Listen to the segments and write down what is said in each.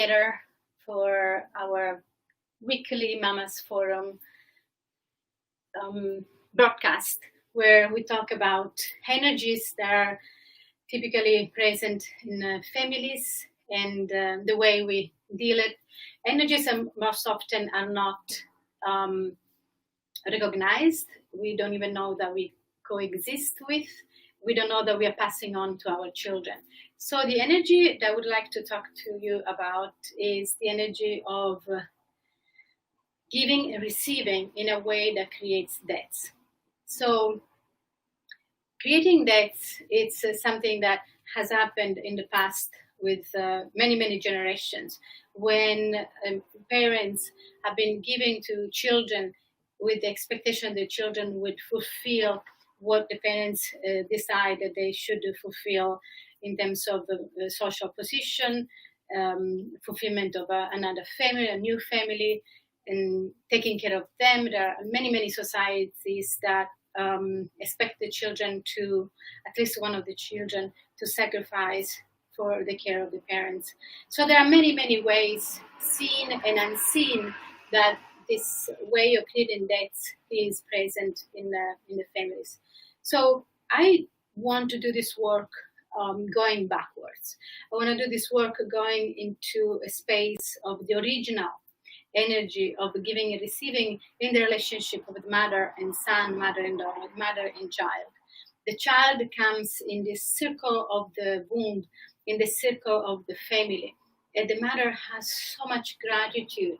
together for our weekly Mamas Forum broadcast, where we talk about energies that are typically present in families and the way we deal it. Energies most often are not recognized. We don't even know that we coexist with. We don't know that we are passing on to our children. So the energy that I would like to talk to you about is the energy of giving and receiving in a way that creates debts. So creating debts, it's something that has happened in the past with many generations, when parents have been giving to children with the expectation that children would fulfill what the parents decide that they should fulfill in terms of social position, fulfillment of another family, a new family, and taking care of them. There are many societies that expect the children to, at least one of the children, to sacrifice for the care of the parents. So there are many ways, seen and unseen, that this way of creating debts is present in the families. So I want to do this work going backwards. I want to do this work going into a space of the original energy of giving and receiving in the relationship of mother and son, mother and daughter, mother and child. The child comes in this circle of the womb, in the circle of the family, and the mother has so much gratitude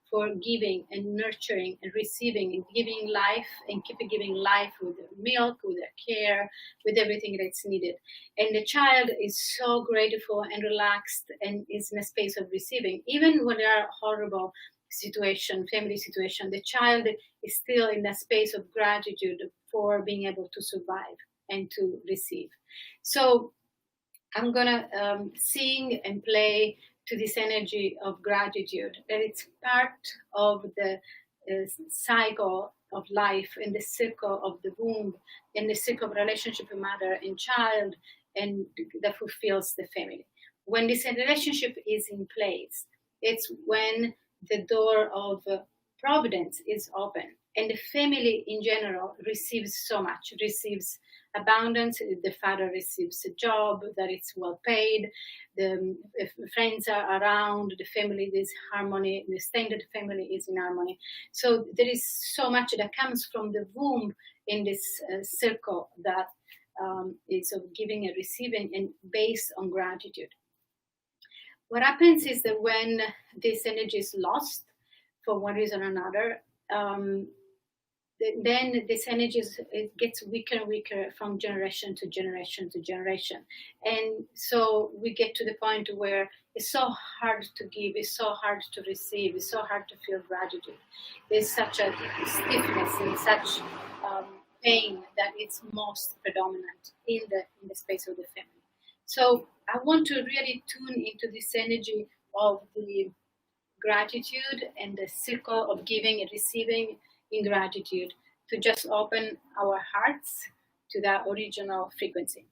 for giving and nurturing and receiving and giving life and keep giving life with their milk, with their care, with everything that's needed. And the child is so grateful and relaxed and is in a space of receiving. Even when there are horrible situation, family situation, the child is still in a space of gratitude for being able to survive and to receive. So I'm gonna sing and play to this energy of gratitude, that it's part of the cycle of life, in the circle of the womb, in the circle of relationship with mother and child, and that fulfills the family. When this relationship is in place, it's when the door of providence is open, and the family in general receives so much, receives abundance. The father receives a job that is well paid, the friends are around, the family is harmony, the extended family is in harmony. So there is so much that comes from the womb in this circle that is of giving and receiving and based on gratitude. What happens is that when this energy is lost for one reason or another, then this energy it gets weaker and weaker from generation to generation to generation. And so we get to the point where it's so hard to give, it's so hard to receive, it's so hard to feel gratitude. There's such a stiffness and such pain that it's most predominant in the space of the family. So I want to really tune into this energy of the gratitude and the circle of giving and receiving in gratitude, to just open our hearts to that original frequency.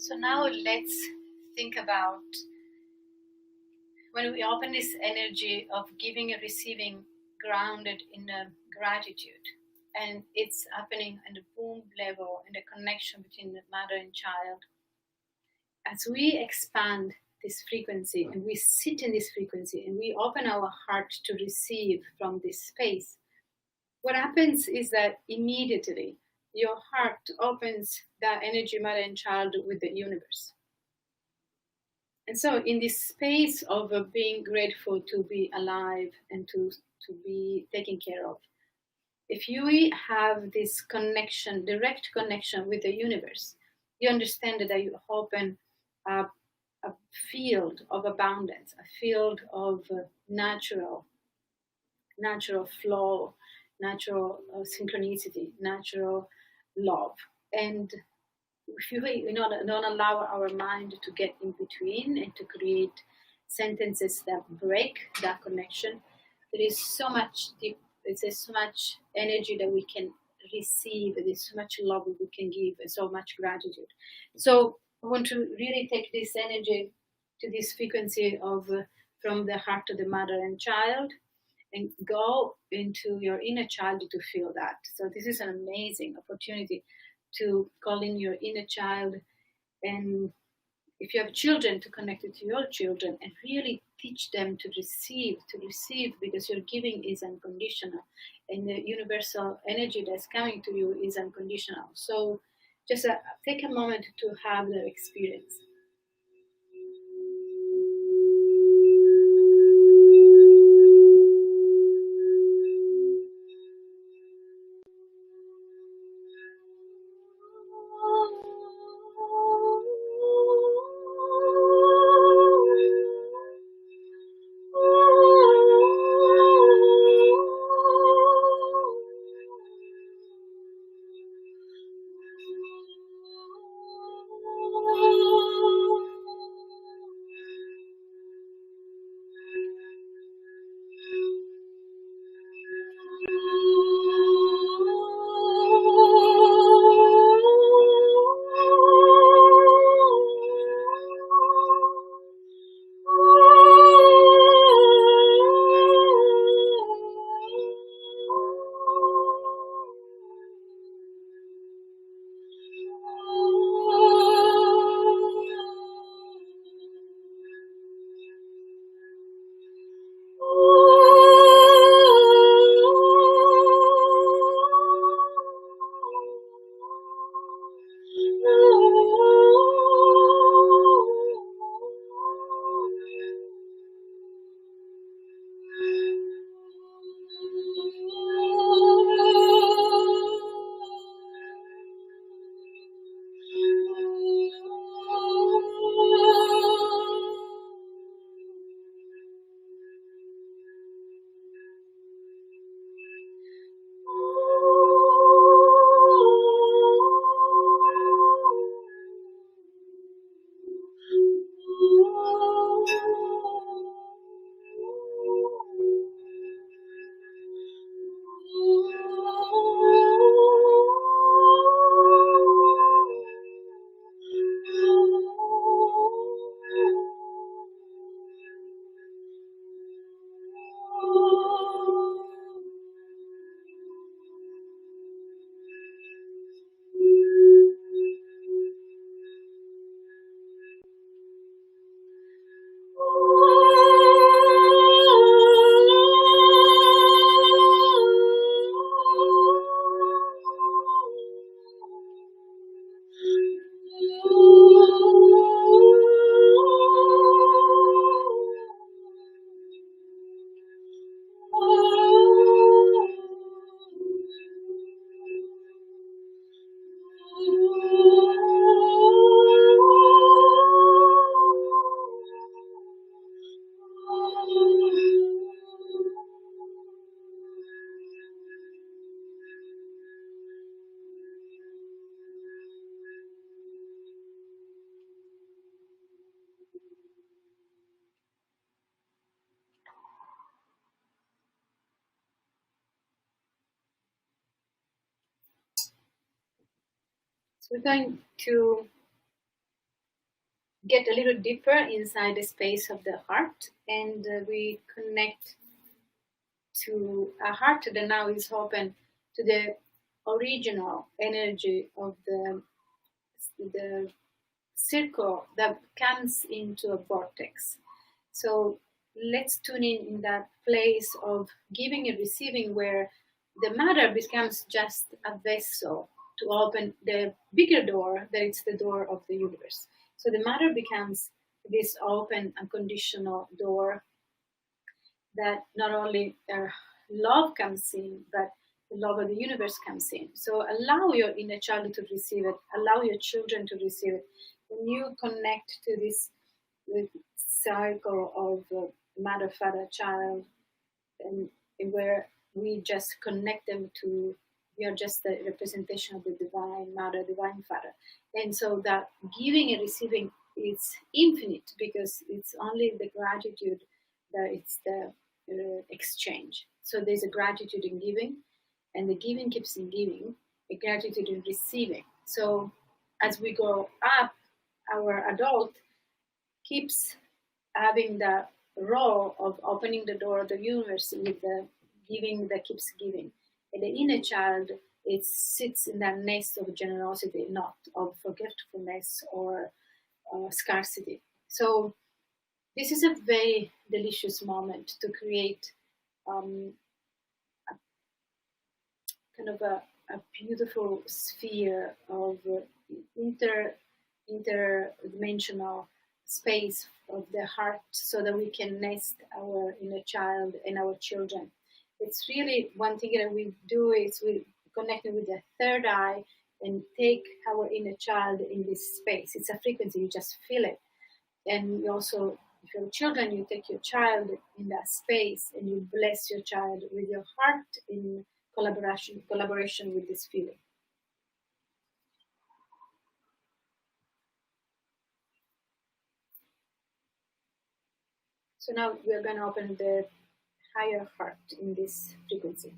So now let's think about when we open this energy of giving and receiving grounded in gratitude, and it's happening at the womb level, in the connection between the mother and child. As we expand this frequency and we sit in this frequency and we open our heart to receive from this space, what happens is that immediately your heart opens that energy, mother and child, with the universe. And so, in this space of being grateful to be alive and to be taken care of, if you have this connection, direct connection with the universe, you understand that you open a field of abundance, a field of natural flow, natural synchronicity, natural love. And if we don't allow our mind to get in between and to create sentences that break that connection, there is so much deep, there's so much energy that we can receive, there's so much love we can give, and so much gratitude. So I want to really take this energy to this frequency of from the heart of the mother and child, and go into your inner child to feel that. So this is an amazing opportunity to call in your inner child, and if you have children, to connect it to your children and really teach them to receive, because your giving is unconditional and the universal energy that's coming to you is unconditional. So just take a moment to have that experience. So we're going to get a little deeper inside the space of the heart, and we connect to a heart that now is open to the original energy of the circle that comes into a vortex. So let's tune in that place of giving and receiving, where the matter becomes just a vessel to open the bigger door, that it's the door of the universe. So the matter becomes this open, unconditional door that not only love comes in, but the love of the universe comes in. So allow your inner child to receive it, allow your children to receive it. When you connect to this cycle of mother, father, child, and where we just connect them to, we are just the representation of the divine mother, divine father. And so that giving and receiving is infinite, because it's only the gratitude that it's the exchange. So there's a gratitude in giving, and the giving keeps in giving, a gratitude in receiving. So as we grow up, our adult keeps having the role of opening the door of the universe with the giving that keeps giving. And the inner child, it sits in that nest of generosity, not of forgetfulness or scarcity. So this is a very delicious moment to create kind of a beautiful sphere of interdimensional space of the heart, so that we can nest our inner child and our children. It's really one thing that we do is we connect with the third eye and take our inner child in this space. It's a frequency, you just feel it. And you also, if you have children, you take your child in that space and you bless your child with your heart in collaboration with this feeling. So now we are going to open the higher heart in this frequency.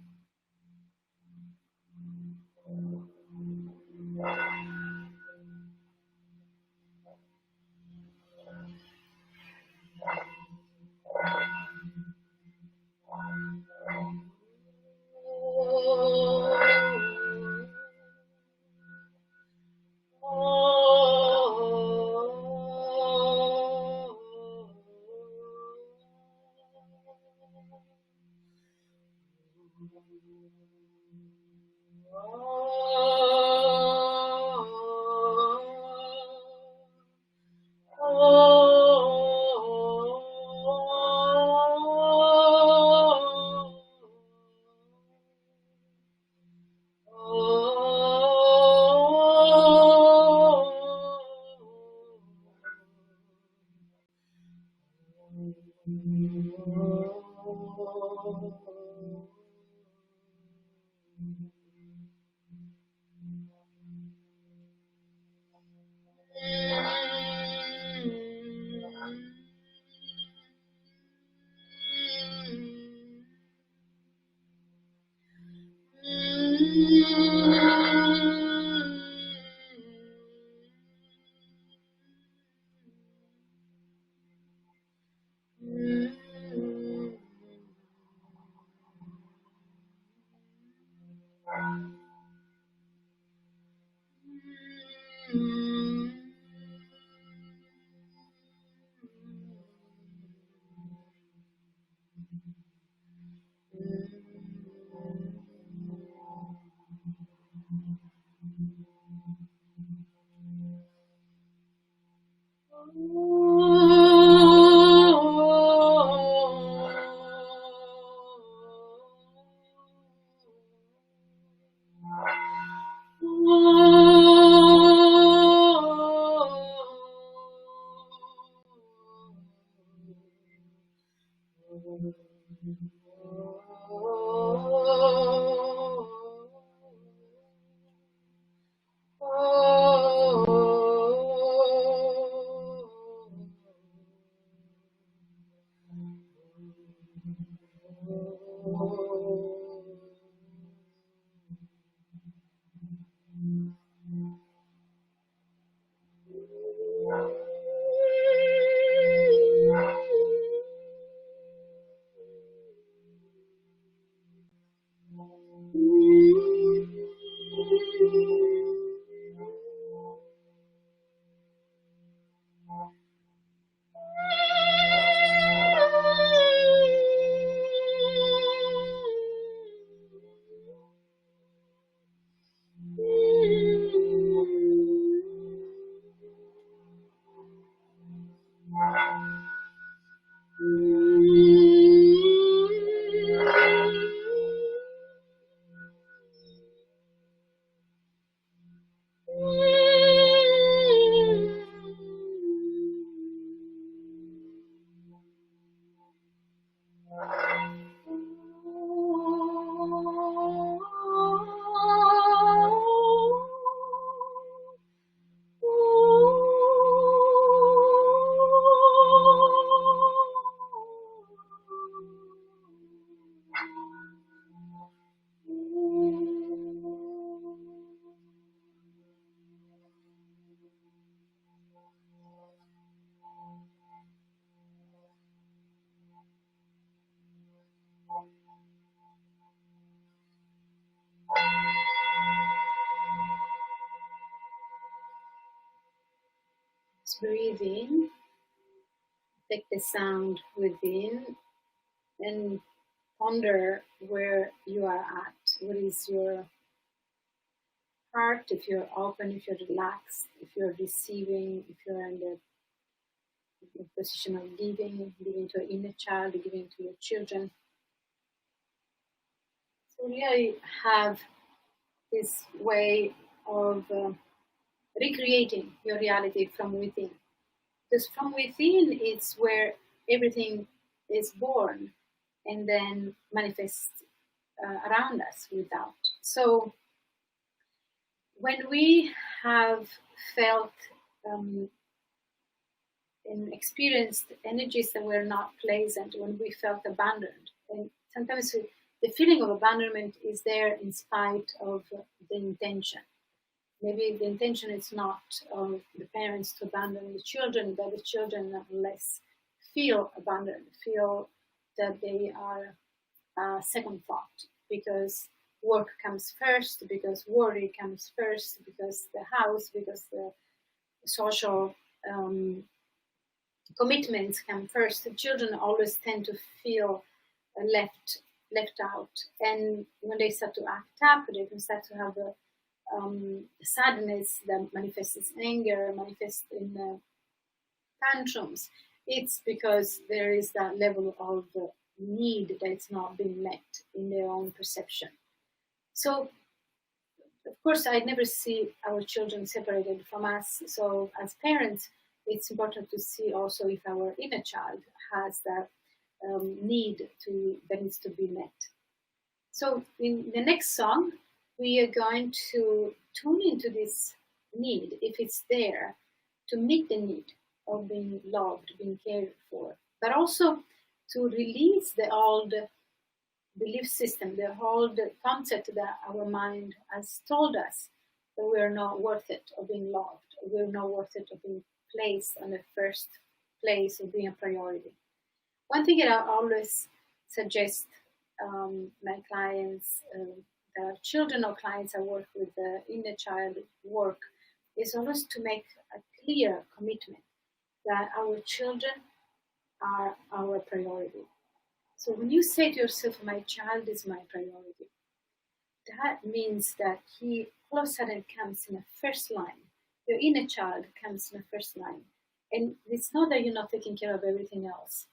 Just breathe in, take the sound within, and ponder where you are at. What is your heart? If you're open, if you're relaxed, if you're receiving, if you're in the position of giving to your inner child, giving to your children. So really have this way of recreating your reality from within. Because from within, it's where everything is born and then manifests around us without. So when we have felt and experienced energies that were not pleasant, when we felt abandoned, and sometimes the feeling of abandonment is there in spite of the intention. Maybe the intention is not of the parents to abandon the children, but the children nonetheless feel abandoned, feel that they are second thought because work comes first, because worry comes first, because the house, because the social commitments come first. The children always tend to feel left out, and when they start to act up, they can start to have a sadness that manifests as anger, manifests in tantrums. It's because there is that level of need that's not being met in their own perception. So, of course, I never see our children separated from us. So, as parents, it's important to see also if our inner child has that need that needs to be met. So, in the next song, we are going to tune into this need, if it's there, to meet the need of being loved, being cared for, but also to release the old belief system, the old concept that our mind has told us that we're not worth it of being loved, we're not worth it of being placed on the first place of being a priority. One thing that I always suggest my clients, children or clients I work with, the inner child work, is always to make a clear commitment that our children are our priority. So when you say to yourself, my child is my priority, that means that he all of a sudden comes in the first line. Your inner child comes in the first line. And it's not that you're not taking care of everything else,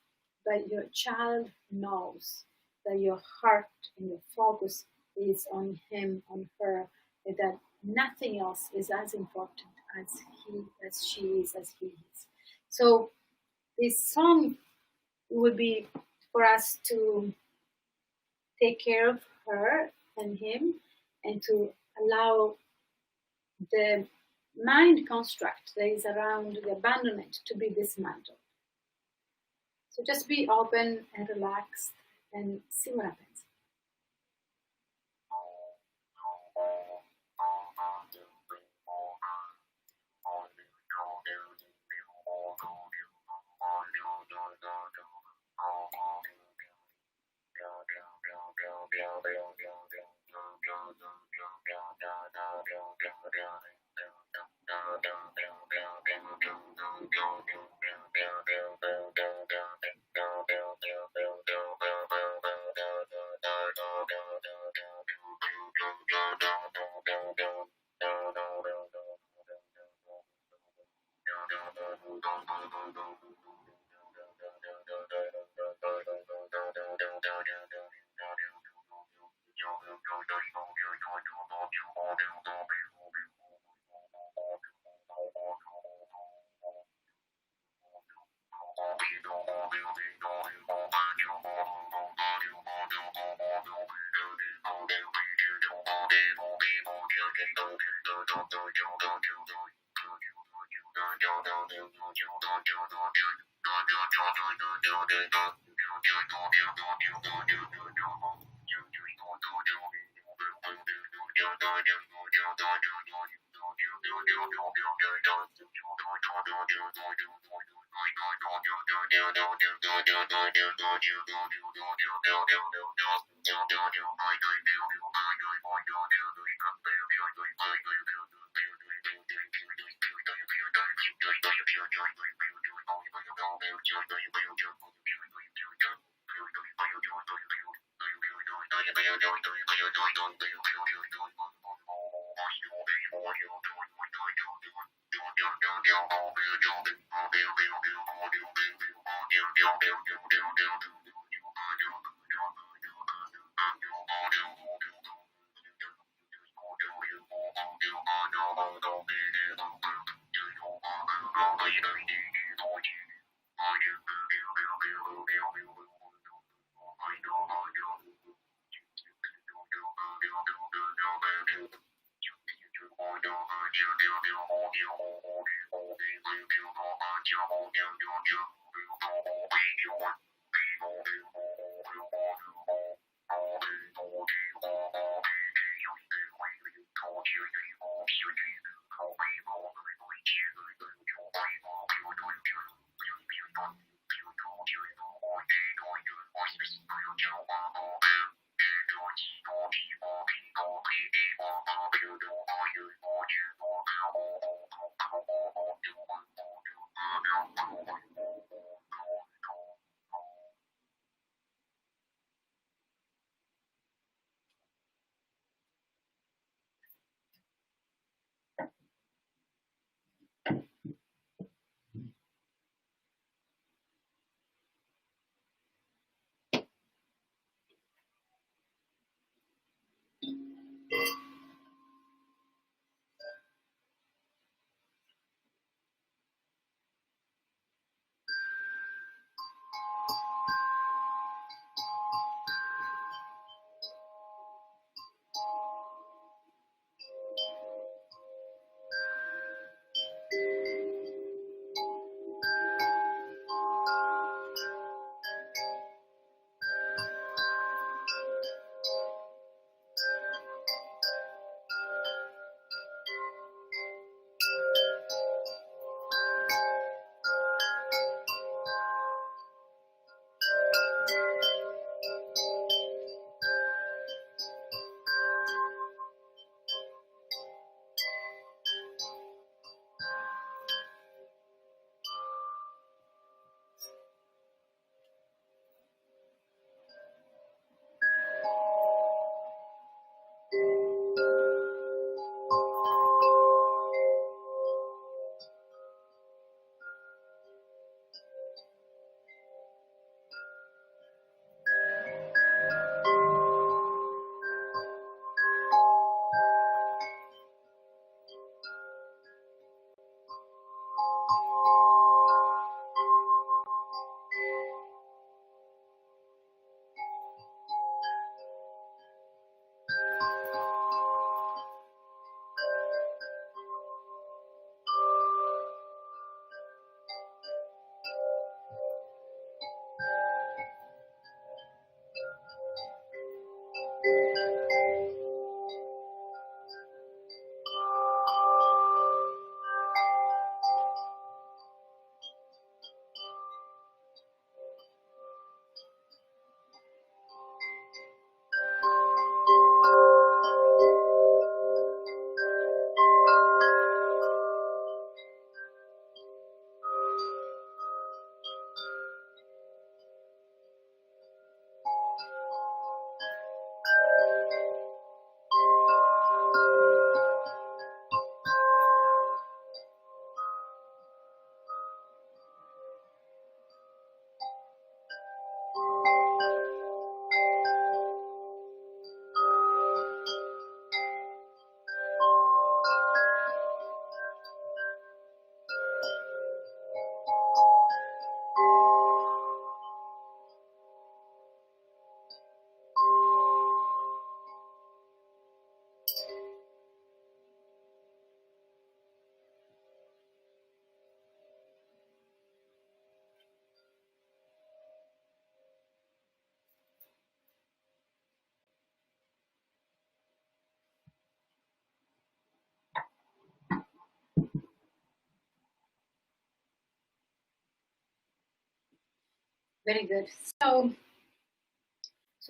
but your child knows that your heart and your focus is on him, on her, and that nothing else is as important as she is, as he is. So this song would be for us to take care of her and him, and to allow the mind construct that is around the abandonment to be dismantled. So just be open and relaxed and see what happens. Very good. So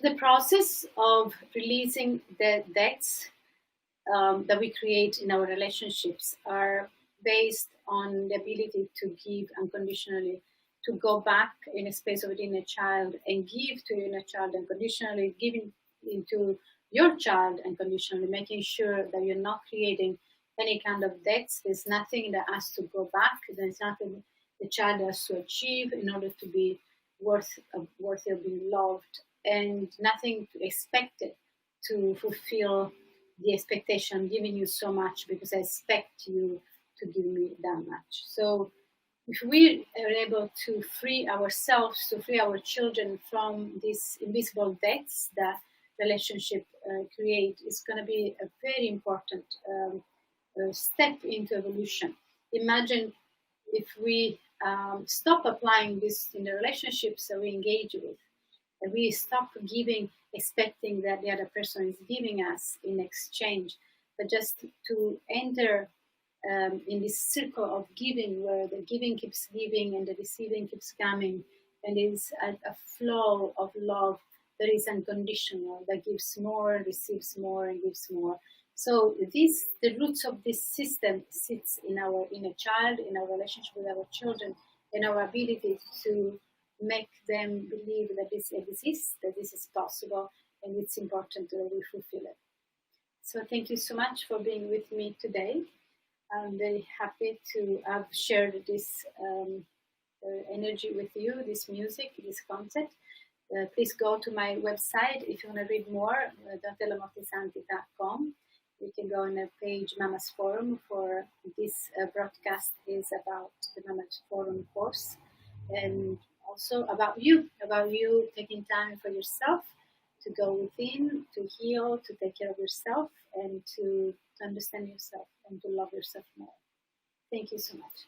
the process of releasing the debts that we create in our relationships are based on the ability to give unconditionally, to go back in a space of within a child and give to your inner child unconditionally, giving into your child unconditionally, making sure that you're not creating any kind of debts. There's nothing that has to go back. There's nothing the child has to achieve in order to be worthy of being loved, and nothing to expect it to fulfill the expectation. I'm giving you so much because I expect you to give me that much. So if we are able to free ourselves, to free our children from these invisible debts that relationship create, it's going to be a very important step into evolution. Imagine if we stop applying this in the relationships that we engage with, and we stop giving, expecting that the other person is giving us in exchange, but just to enter in this circle of giving, where the giving keeps giving and the receiving keeps coming, and is a flow of love that is unconditional, that gives more, receives more, and gives more. So the roots of this system sits in our inner child, in our relationship with our children, in our ability to make them believe that this exists, that this is possible, and it's important that we fulfill it. So thank you so much for being with me today. I'm very happy to have shared this energy with you, this music, this concept. Please go to my website if you want to read more, donatellamortisanti.com. You can go on a page, Mama's Forum, for this broadcast is about the Mama's Forum course, and also about you taking time for yourself to go within, to heal, to take care of yourself, and to understand yourself and to love yourself more. Thank you so much.